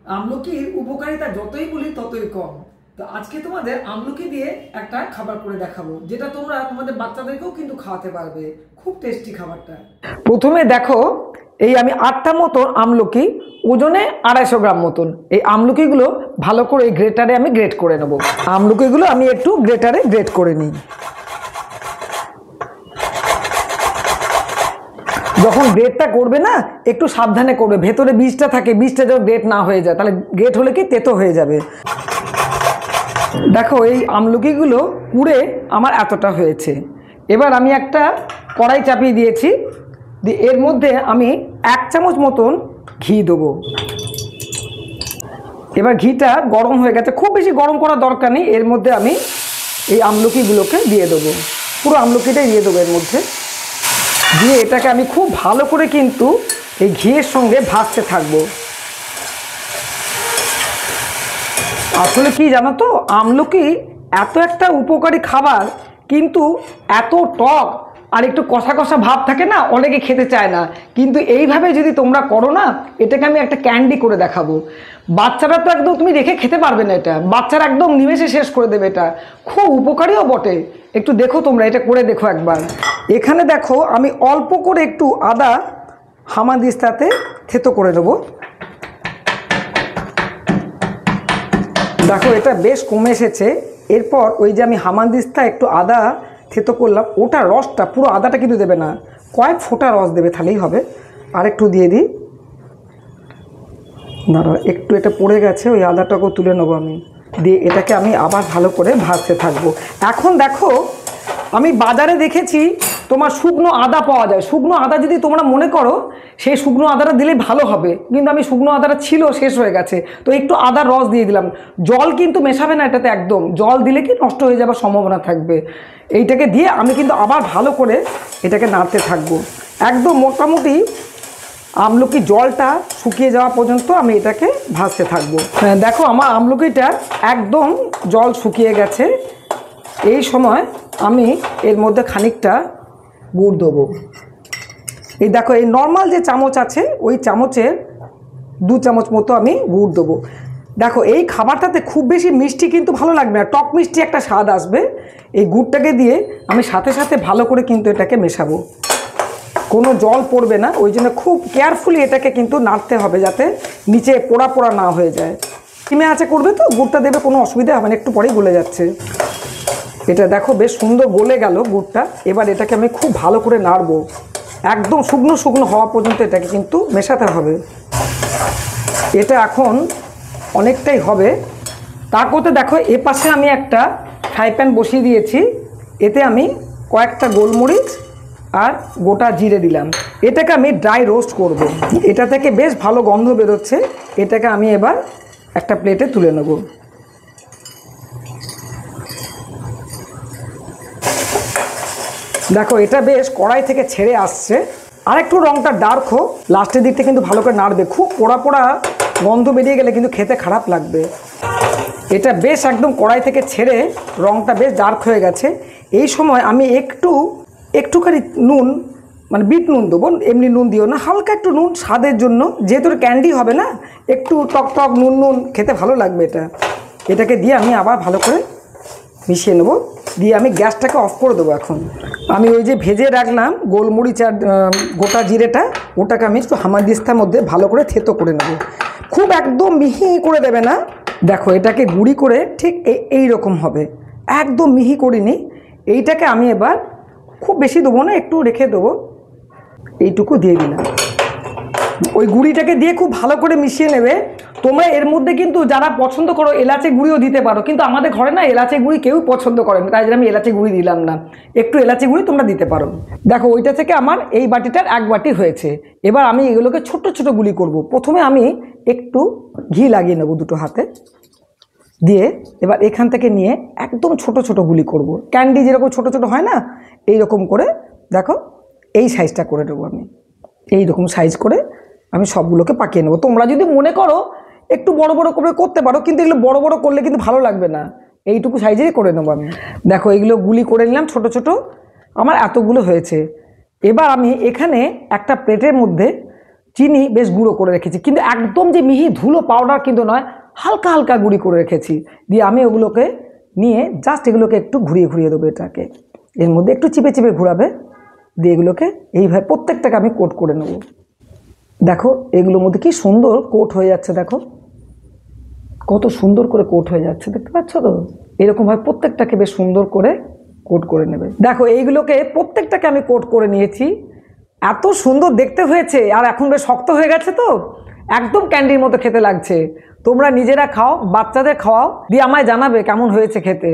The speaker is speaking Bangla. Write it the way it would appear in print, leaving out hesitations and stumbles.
আমলকির উপকারিতা যতই বলি ততই কম। তো আজকে তোমাদের আমলকি দিয়ে একটা খাবার করে দেখাবো, যেটা তোমরা তোমাদের বাচ্চাদেরকেও কিন্তু খাওয়াতে পারবে। খুব টেস্টি খাবারটা। প্রথমে দেখো, এই আমি 8টা মতন আমলকি, ওজনে 250 গ্রাম মতন। এই আমলকিগুলো ভালো করে এই গ্রেটারে আমি গ্রেট করে নেব। আমলকিগুলো আমি একটু গ্রেটারে গ্রেট করে নিই। যখন গ্রেটটা করবে না, একটু সাবধানে করবে, ভেতরে বীজটা থাকে, বীজটা যেন গ্রেট না হয়ে যায়, তাহলে গ্রেট হলে কি তেতো হয়ে যাবে। দেখো, এই আমলকিগুলো কুড়ে আমার এতটা হয়েছে। এবার আমি একটা কড়াই চাপিয়ে দিয়েছি, দিয়ে এর মধ্যে আমি 1 চামচ মতন ঘি দেবো। এবার ঘিটা গরম হয়ে গেছে, খুব বেশি গরম করার দরকার নেই। এর মধ্যে আমি এই আমলকিগুলোকে দিয়ে দেবো, পুরো আমলকিটাই দিয়ে দেবো এর মধ্যে। দিয়ে এটাকে আমি খুব ভালো করে কিন্তু এই ঘিয়ের সঙ্গে ভাজতে থাকবো। আসলে কি জানো তো, আমলকি এত একটা উপকারী খাবার, কিন্তু এত টক আর একটু কষা কষা ভাব থাকে না, অনেকে খেতে চায় না। কিন্তু এইভাবে যদি তোমরা করো না, এটাকে আমি একটা ক্যান্ডি করে দেখাবো। বাচ্চারা তো একদম তুমি রেখে খেতে পারবে না, এটা বাচ্চারা একদম নিমেষে শেষ করে দেবে। এটা খুব উপকারীও বটে। একটু দেখো, তোমরা এটা করে দেখো একবার। এখানে দেখো, আমি অল্প করে একটু আদা হামানদিস্তাতে থেতো করে নেবো। দেখো, এটা বেশ কমে এসেছে। এরপর ওই যে আমি হামানদিস্তা একটু আদা থেতো করলাম, ওটা রসটা, পুরো আদাটা কিন্তু দেবে না, কয়েক ফোঁটা রস দেবে, তাহলেই হবে। আর একটু দিয়ে দিই, দাঁড়াও একটু, এটা পড়ে গেছে, ওই আদাটাকেও তুলে নেবো আমি। দিয়ে এটাকে আমি আবার ভালো করে ভাজতে থাকবো। এখন দেখো, আমি বাজারে দেখেছি তোমার শুকনো আদা পাওয়া যায়। শুকনো আদা যদি তোমরা মনে করো, সেই শুকনো আদাটা দিলে ভালো হবে, কিন্তু আমি শুকনো আদাটা ছিল, শেষ হয়ে গেছে, তো একটু আদার রস দিয়ে দিলাম। জল কিন্তু মেশাবে না এটাতে, একদম জল দিলে কি নষ্ট হয়ে যাওয়ার সম্ভাবনা থাকবে। এইটাকে দিয়ে আমি কিন্তু আবার ভালো করে এটাকে নাড়তে থাকবো, একদম মোটামুটি আমলকি জলটা শুকিয়ে যাওয়া পর্যন্ত আমি এটাকে ভাজতে থাকবো। দেখো, আমার আমলকিটা একদম জল শুকিয়ে গেছে। এই সময় আমি এর মধ্যে খানিকটা গুড় দেবো। এই দেখো, এই নর্মাল যে চামচ আছে, ওই চামচের 2 চামচ মতো আমি গুড় দেবো। দেখো, এই খাবারটাতে খুব বেশি মিষ্টি কিন্তু ভালো লাগবে না, টক মিষ্টি একটা স্বাদ আসবে। এই গুড়টাকে দিয়ে আমি সাথে সাথে ভালো করে কিন্তু এটাকে মেশাবো। কোনো জল পড়বে না, ওই জন্য খুব কেয়ারফুলি এটাকে কিন্তু নাড়তে হবে, যাতে নিচে পোড়া পোড়া না হয়ে যায়। ডিমে আছে করবে তো, গুড়টা দেবে, কোনো অসুবিধা হবে না, একটু পরেই গলে যাচ্ছে। এটা দেখো বেশ সুন্দর গলে গেল গুড়টা। এবার এটাকে আমি খুব ভালো করে নাড়বো, একদম শুকনো শুকনো হওয়া পর্যন্ত এটাকে কিন্তু মেশাতে হবে। এটা এখন অনেকটাই হবে। তার করতে দেখো, এ পাশে আমি একটা ফ্রাই প্যান বসিয়ে দিয়েছি। এতে আমি কয়েকটা গোলমরিচ আর গোটা জিরে দিলাম। এটাকে আমি ড্রাই রোস্ট করব। এটা থেকে বেশ ভালো গন্ধ বেরোচ্ছে। এটাকে আমি এবার একটা প্লেটে তুলে নেব। দেখো, এটা বেশ কড়াই থেকে ছেড়ে আসছে। আর একটু রঙটা ডার্ক হোক, লাস্টের দিকটা কিন্তু ভালো করে নাড়বে। খুব পোড়া পোড়া গন্ধ বেরিয়ে গেলে কিন্তু খেতে খারাপ লাগবে। এটা বেশ একদম কড়াই থেকে ছেড়ে রঙটা বেশ ডার্ক হয়ে গেছে। এই সময় আমি একটুখানি নুন, মানে বিট নুন দেবো, এমনি নুন দিও না, হালকা একটু নুন স্বাদের জন্য, যেহেতু ক্যান্ডি হবে না, একটু টক টক নুন নুন খেতে ভালো লাগবে এটাকে দিয়ে আমি আবার ভালো করে মিশিয়ে নেবো। দিয়ে আমি গ্যাসটাকে অফ করে দেবো। এখন আমি ওই যে ভেজে রাখলাম গোলমরিচ আর গোটা জিরেটা, ওটাকে আমি একটু হামানদিস্তার মধ্যে ভালো করে থেতো করে নেব। খুব একদম মিহি করে দেবে না। দেখো, এটাকে গুঁড়ি করে ঠিক এই রকম হবে, একদম মিহি করিনি। এইটাকে আমি এবার খুব বেশি দেবো না, একটু রেখে দেবো, এইটুকু দিয়ে দিলাম। ওই গুঁড়িটাকে দিয়ে খুব ভালো করে মিশিয়ে নেবে। তোমরা এর মধ্যে কিন্তু যারা পছন্দ করো এলাচি গুঁড়িও দিতে পারো, কিন্তু আমাদের ঘরে না এলাচি গুঁড়ি কেউ পছন্দ করে না, তাই জন্য আমি এলাচি গুঁড়ি দিলাম না। একটু এলাচি গুঁড়ি তোমরা দিতে পারো। দেখো, ওইটা থেকে আমার এই বাটিটার 1 বাটি হয়েছে। এবার আমি এগুলোকে ছোট ছোট গুলি করব। প্রথমে আমি একটু ঘি লাগিয়ে নেব দুটো হাতে, দিয়ে এবার এখান থেকে নিয়ে একদম ছোট ছোট গুলি করব। ক্যান্ডি যেরকম ছোট ছোট হয় না, এই রকম করে দেখো এই সাইজটা করে নেবো আমি। এই রকম সাইজ করে আমি সবগুলোকে পাকিয়ে নেবো। তোমরা যদি মনে করো একটু বড় বড় করে করতে পারো, কিন্তু এগুলো বড় বড় করলে কিন্তু ভালো লাগবে না, এইটুকু সাইজেরই করে নেবো আমি। দেখো, এইগুলো গুলি করে নিলাম ছোট ছোট, আমার এতগুলো হয়েছে। এবার আমি এখানে একটা প্লেটের মধ্যে চিনি বেশ গুঁড়ো করে রেখেছি, কিন্তু একদম যে মিহি ধুলো পাউডার কিন্তু নয়, হালকা হালকা গুঁড়ি করে রেখেছি। দিয়ে আমি ওগুলোকে নিয়ে জাস্ট এগুলোকে একটু ঘুরিয়ে ঘুরিয়ে দেবো, এটাকে এর মধ্যে একটু চিপে চিপে ঘুরাবে, দিয়ে এগুলোকে এইভাবে প্রত্যেকটাকে আমি কোট করে নেব। দেখো এগুলোর মধ্যে কি সুন্দর কোট হয়ে যাচ্ছে, দেখো কত সুন্দর করে কোট হয়ে যাচ্ছে, দেখতে পাচ্ছ তো? এরকমভাবে প্রত্যেকটাকে বেশ সুন্দর করে কোট করে নেবে। দেখো এইগুলোকে প্রত্যেকটাকে আমি কোট করে নিয়েছি, এত সুন্দর দেখতে হয়েছে, আর এখন বেশ শক্ত হয়ে গেছে তো, একদম ক্যান্ডির মতো খেতে লাগছে। তোমরা নিজেরা খাও, বাচ্চাদের খাওয়াও, দিয়ে আমায় জানাবে কেমন হয়েছে খেতে।